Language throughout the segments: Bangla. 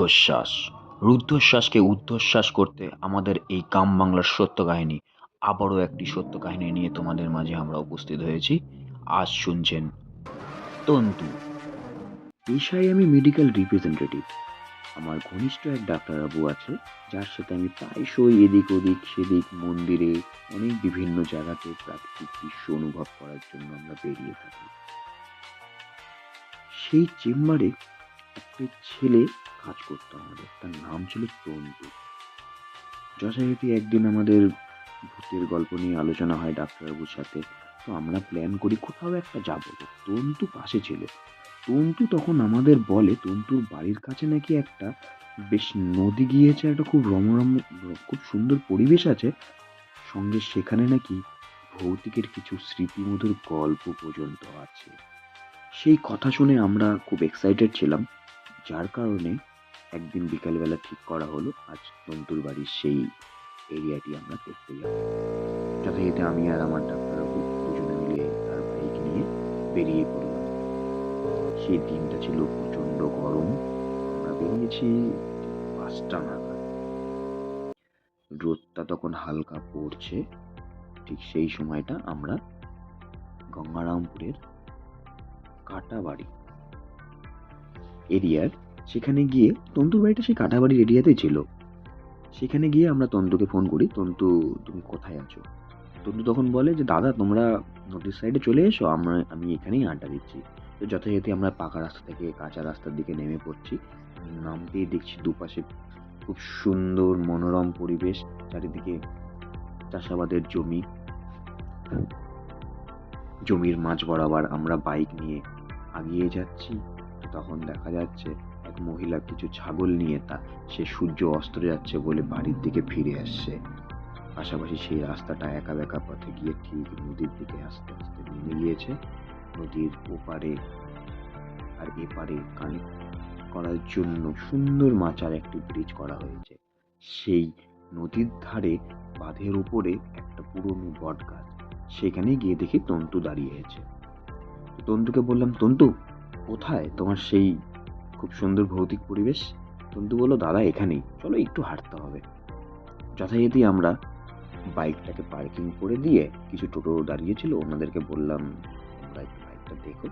রুদ্ধশ্বাস। রুদ্ধশ্বাসকে ঊর্ধ্বশ্বাস করতে আমাদের এই গ্রাম বাংলার সত্য কাহিনী আবারও একটি সত্য কাহিনী নিয়ে তোমাদের মাঝে আমরা উপস্থিত হয়েছি। আজ শুনছেন তন্তু। পেশায় আমি মেডিকেল রিপ্রেজেন্টেটিভ। আমার ঘনিষ্ঠ এক ডাক্তারবাবু আছে, যার সাথে আমি প্রায়শই এদিক ওদিক সেদিক মন্দিরে অনেক বিভিন্ন জায়গাতে প্রাকৃতিক দৃশ্য অনুভব করার জন্য আমরা বেরিয়ে থাকি। সেই চেম্বারে একটা ছেলে কাজ করতো আমাদের, তার নাম ছিল তন্তু। যথারীতি একদিন আমাদের ভূতের গল্প নিয়ে আলোচনা হয় ডাক্তারবাবুর সাথে। তো আমরা প্ল্যান করি কোথাও একটা যাবো, তো তন্তু পাশে ছিল। তন্তু তখন আমাদের বলে তন্তুর বাড়ির কাছে নাকি একটা বেশ নদী গিয়েছে, একটা খুব রমরম খুব সুন্দর পরিবেশ আছে, সঙ্গে সেখানে নাকি ভৌতিকের কিছু স্মৃতিমধুর গল্প পর্যন্ত আছে। সেই কথা শুনে আমরা খুব এক্সাইটেড ছিলাম, যার কারণে একদিন বিকালবেলা ঠিক করা হলো আজ তন্তুর বাড়ির সেই এরিয়াটি আমরা দেখতে যাব। যথারীতি আমি আর আমার ডাক্তারবাবু দুজনে মিলে তার বাইক নিয়ে বেরিয়ে পড়লাম। সেই দিনটা ছিল প্রচন্ড গরম। আমরা বেরিয়েছি 5টা নাগাদ। রোদটা তখন হালকা পড়ছে। ঠিক সেই সময়টা আমরা গঙ্গারামপুরের কাটাবাড়ি এরিয়ার সেখানে গিয়ে, তন্তুর বাড়িটা সেই কাটাবাড়ির এরিয়াতে ছিল। সেখানে গিয়ে আমরা তন্তুকে ফোন করি, তন্তু তুমি কোথায় আছো? তন্তু তখন বলে যে দাদা তোমরা নদীর সাইডে চলে এসো, আমি এখানেই আড্ডা দিচ্ছি। তো যথারীতি আমরা পাকা রাস্তা থেকে কাঁচা রাস্তার দিকে নেমে পড়ছি। নামতেই দেখছি দুপাশে খুব সুন্দর মনোরম পরিবেশ, চারিদিকে চাষাবাদের জমি। জমির মাঝ বরাবর আমরা বাইক নিয়ে আগিয়ে যাচ্ছি। তো তখন দেখা যাচ্ছে এক মহিলা কিছু ছাগল নিয়ে সে সূর্য অস্ত যাচ্ছে বলে বাড়ির দিকে ফিরে আসছে। পাশাপাশি সেই রাস্তাটা একা বেঁকা পথে গিয়ে ঠিক নদীর দিকে আস্তে আস্তে নেমে গিয়েছে। নদীর ওপারে আর এপারে কানেক্ট করার জন্য সুন্দর মাচার একটি ব্রিজ করা হয়েছে। সেই নদীর ধারে বাঁধের উপরে একটা পুরনো বট গাছ, সেখানে গিয়ে দেখি তন্তু দাঁড়িয়ে আছে। তন্তুকে বললাম তন্তু কোথায় তোমার সেই খুব সুন্দর ভৌতিক পরিবেশ? তন্তু বললো দাদা এখানেই, চলো একটু হাঁটতে হবে। যথারীতি আমরা বাইকটাকে পার্কিং করে দিয়ে, কিছু টোটো দাঁড়িয়েছিল ওনাদেরকে বললাম তোমরা একটু বাইকটা দেখো।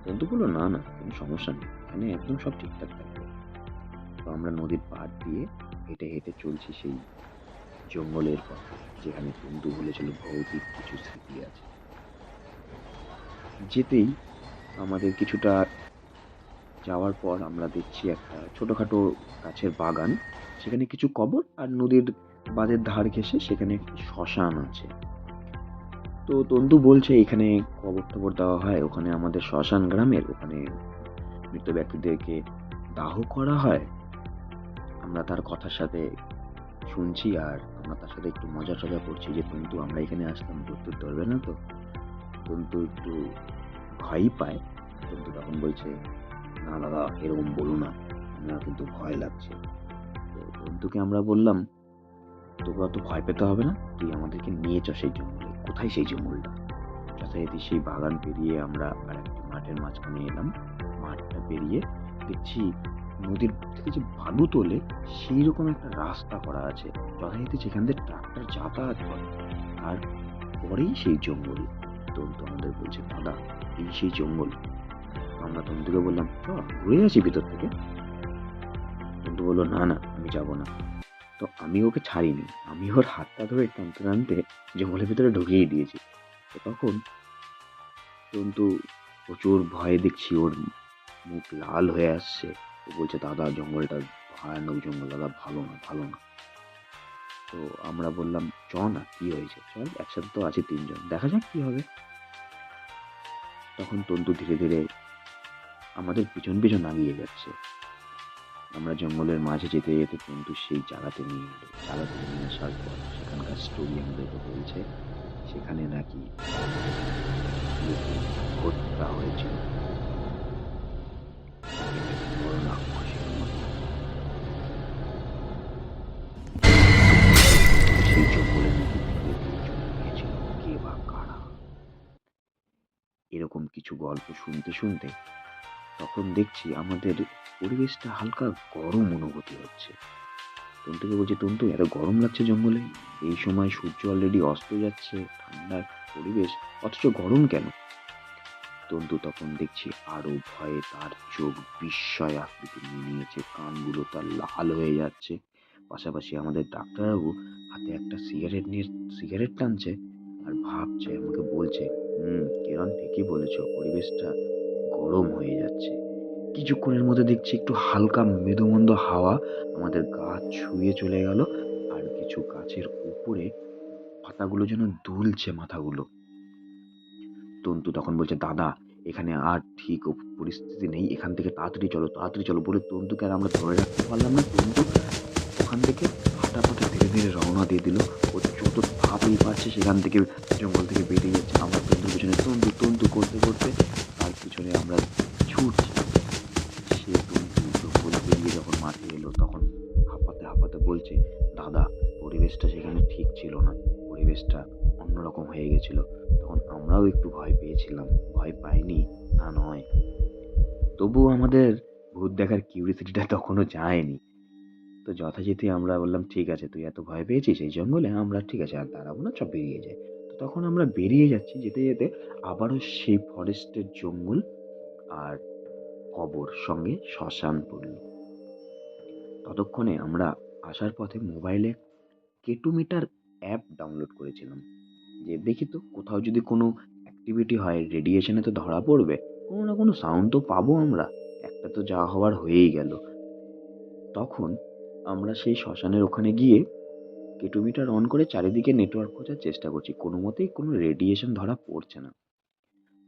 তন্তু বললো না না কোনো সমস্যা নেই, এখানে একদম সব ঠিকঠাক থাকবে। তো আমরা নদীর পাড় দিয়ে হেঁটে হেঁটে চলছি সেই জঙ্গলের পথে, যেখানে তন্তু বলেছিল ভৌতিক কিছু স্মৃতি আছে। যেতেই আমাদের কিছুটা যাওয়ার পর আমরা দেখছি একটা ছোটখাটো গাছের বাগান, সেখানে কিছু কবর আর নদীর বাঁধের ধার ঘেঁষে সেখানে একটি শ্মশান আছে। তো তন্তু বলছে এখানে কবর টবর দেওয়া হয়, ওখানে আমাদের শ্মশান গ্রামের ওখানে মৃত ব্যক্তিদেরকে দাহ করা হয়। আমরা তার কথার সাথে শুনছি আর আমরা তার সাথে একটু মজা টজা করছি যে তন্তু আমরা এখানে আসলাম, ভূত ধরবে না তো? তন্তু একটু ভয়ই পায়। তন্তু তখন বলছে না দাদা এরকম বলো না, আমার কিন্তু ভয় লাগছে। তো তন্তুকে আমরা বললাম তোকে অত ভয় পেতে হবে না, তুই আমাদেরকে নিয়ে চ সেই জঙ্গলে। কোথায় সেই জঙ্গলটা? যথারীতি সেই বাগান পেরিয়ে আমরা আর একটি মাঠের মাঝখানে এলাম। মাঠটা পেরিয়ে দেখছি নদীর থেকে যে বালু তোলে সেই রকম একটা রাস্তা করা আছে, যথারীতি যেখান দিয়ে ট্রাক্টর যাতায়াত করে, আর পরেই সেই জঙ্গল। তন্তু আমাদের বলছে দাদা এই সেই জঙ্গল। আমরা তন্তুকে বললাম চ ঘুরে আসি ভিতর থেকে। তন্তু বললো না না আমি যাব না। তো আমি ওকে ছাড়িনি, আমি ওর হাতটা ধরে টানতে টানতে জঙ্গলের ভিতরে ঢুকিয়ে দিয়েছি। তো তখন তন্তু প্রচুর ভয়ে দেখছি ওর মুখ লাল হয়ে আসছে। ও বলছে দাদা জঙ্গলটা ভয়ানক জঙ্গল, দাদা ভালো না ভালো না। তো আমরা বললাম চ না কি হয়েছে, চল একসাথে তো আছি তিনজন, দেখা যাক কি হবে। তখন তন্তু ধীরে ধীরে আমাদের পিছন পিছন আগিয়ে যাচ্ছে। আমরা জঙ্গলের মাঝে যেতে যেতে তন্তু সেই জায়গাতে নিয়ে এলো। জায়গাতে নিয়ে আসার পর সেখানকার স্টোরি আমাদেরকে বলছে সেখানে নাকি হত্যা হয়েছিল বড় রাক্ষসের মতো। সেই জঙ্গলে নাকি ধীরে ধীরে চলে গিয়েছিল কে বা কারা। এরকম কিছু গল্প শুনতে শুনতে তখন দেখছি আমাদের পরিবেশটা হালকা গরম অনুভূতি হচ্ছে। তন্তুকে বলছি, তন্তু এত গরম লাগছে জঙ্গলে, এই সময় সূর্য অলরেডি অস্ত যাচ্ছে, ঠান্ডা পরিবেশ, অথচ গরম কেন? তন্তু তখন দেখছি আরো ভয়ে তার চোখ বিস্ময় আকৃতি নিয়ে নিয়েছে, কানগুলো তার লাল হয়ে যাচ্ছে। পাশাপাশি আমাদের ডাক্তারবাবু হাতে একটা সিগারেট টানছে আর ভাবছে, আমাকে বলছে, কিরণ ঠিকই বলেছ, পরিবেশটা গরম হয়ে যাচ্ছে। কিছুক্ষণের মধ্যে দেখছি একটু হালকা মৃদুমন্দ হাওয়া আমাদের গা ছুঁয়ে চলে গেল, আর কিছু গাছের উপরে পাতাগুলো যেন দুলছে মাথাগুলো। তন্তু তখন বলছে, দাদা এখানে আর ঠিক পরিস্থিতি নেই, এখান থেকে তাড়াতাড়ি চলো বলে তন্তুকে আর আমরা ধরে রাখতে পারলাম না। তন্তু ওখান থেকে হাঁটা ধীরে ধীরে রওনা দিয়ে দিল। ও যত তাড়াতাড়ি পারছে সেখান থেকে জঙ্গল থেকে বেরিয়ে যাচ্ছে। আমরা তন্তুর পিছনে তন্তু তন্তু করতে করতে তার পিছনে আমরা ছুটছি। সে তন্তু জঙ্গল পেরিয়ে যখন মাঠে এলো তখন হাঁপাতে বলছে, দাদা পরিবেশটা সেখানে ঠিক ছিল না, পরিবেশটা অন্যরকম হয়ে গেছিল। তখন আমরাও একটু ভয় পেয়েছিলাম, ভয় পাইনি তা নয়, তবুও আমাদের ভূত দেখার কিউরিসিটিটা তখনও যায়নি। তো যথারীতি আমরা বললাম, ঠিক আছে তুই এত ভয় পেয়েছিস এই জঙ্গলে, আমরা ঠিক আছে আর দাঁড়াবো না, চল বেরিয়ে যাই। তো তখন আমরা বেরিয়ে যাচ্ছি, যেতে যেতে আবারও সেই ফরেস্টের জঙ্গল আর কবর সঙ্গে শ্মশান পড়ল। ততক্ষণে আমরা আসার পথে মোবাইলে কেটোমিটার অ্যাপ ডাউনলোড করেছিলাম, যে দেখি তো কোথাও যদি কোনো অ্যাক্টিভিটি হয়, রেডিয়েশনে তো ধরা পড়বে, কোনো না কোনো সাউন্ড তো পাবো আমরা, একটা তো যা হওয়ার হয়েই গেল। তখন আমরা সেই শ্মশানের ওখানে গিয়ে কেটোমিটার অন করে চারিদিকে নেটওয়ার্ক খোঁজার চেষ্টা করছি, কোনো মতেই কোনো রেডিয়েশন ধরা পড়ছে না।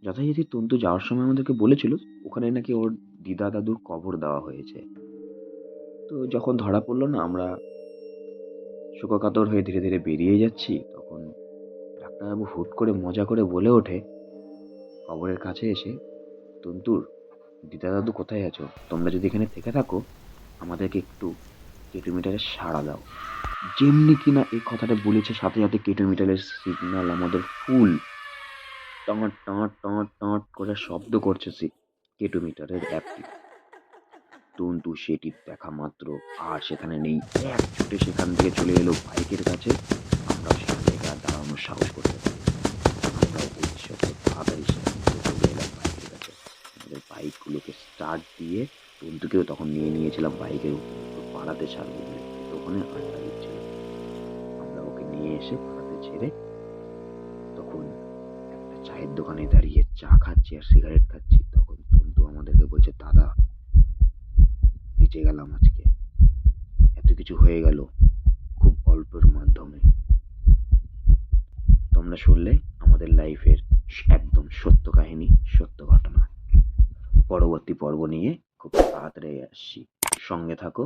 যথারীতি তন্তু যাওয়ার সময় আমাদেরকে বলেছিল ওখানে নাকি ওর দিদা দাদুর কবর দেওয়া হয়েছে। তো যখন ধরা পড়লো না, আমরা শোকাকাতর হয়ে ধীরে ধীরে বেরিয়ে যাচ্ছি, তখন ডাক্তারবাবু হুট করে মজা করে বলে ওঠে কবরের কাছে এসে, তন্তুর দিদা দাদু কোথায় আছো, তোমরা যদি এখানে থেকে থাকো আমাদেরকে একটু কেটোমিটারে সাড়া দাও। যেমনি কিনা এই কথাটা বলেছে, সাথে সাথে কেটোমিটারের সিগন্যাল আমাদের ফুল টঙট টঙট টঙট টঙট করে শব্দ করছে কেটোমিটারের অ্যাপটি। তন্তু সেটি দেখা মাত্র আর সেখানে নেই, এক ছুটে সেখান থেকে চলে এলো বাইকের কাছে। আমরা সেখান থেকে আর দাঁড়ানোর সাহস করতে পারি, আমরাও অতিশত তাড়াতাড়ি সেখান থেকে চলে এলাম বাইকের কাছে। আমাদের বাইকগুলোকে স্টার্ট দিয়ে তন্তুকেও তখন নিয়ে নিয়েছিলাম বাইকের উপর, পাড়াতে ছাড়বো বলে, তো ওখানে আড্ডা দিচ্ছিল। আমরা ওকে নিয়ে এসে পাড়াতে ছেড়ে তখন একটা চায়ের দোকানে দাঁড়িয়ে চা খাচ্ছি আর সিগারেট খাচ্ছি। তখন তন্তু আমাদেরকে বলছে, দাদা বেঁচে গেলাম আজকে, এত কিছু হয়ে গেল খুব অল্পের মাধ্যমে। তোমরা শুনলে আমাদের লাইফের একদম সত্য কাহিনী, সত্য ঘটনা। পরবর্তী পর্ব নিয়ে খুব তাড়াতাড়ি আসছি, সঙ্গে থাকো।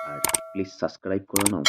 আর প্লিজ সাবস্ক্রাইব করে নাও।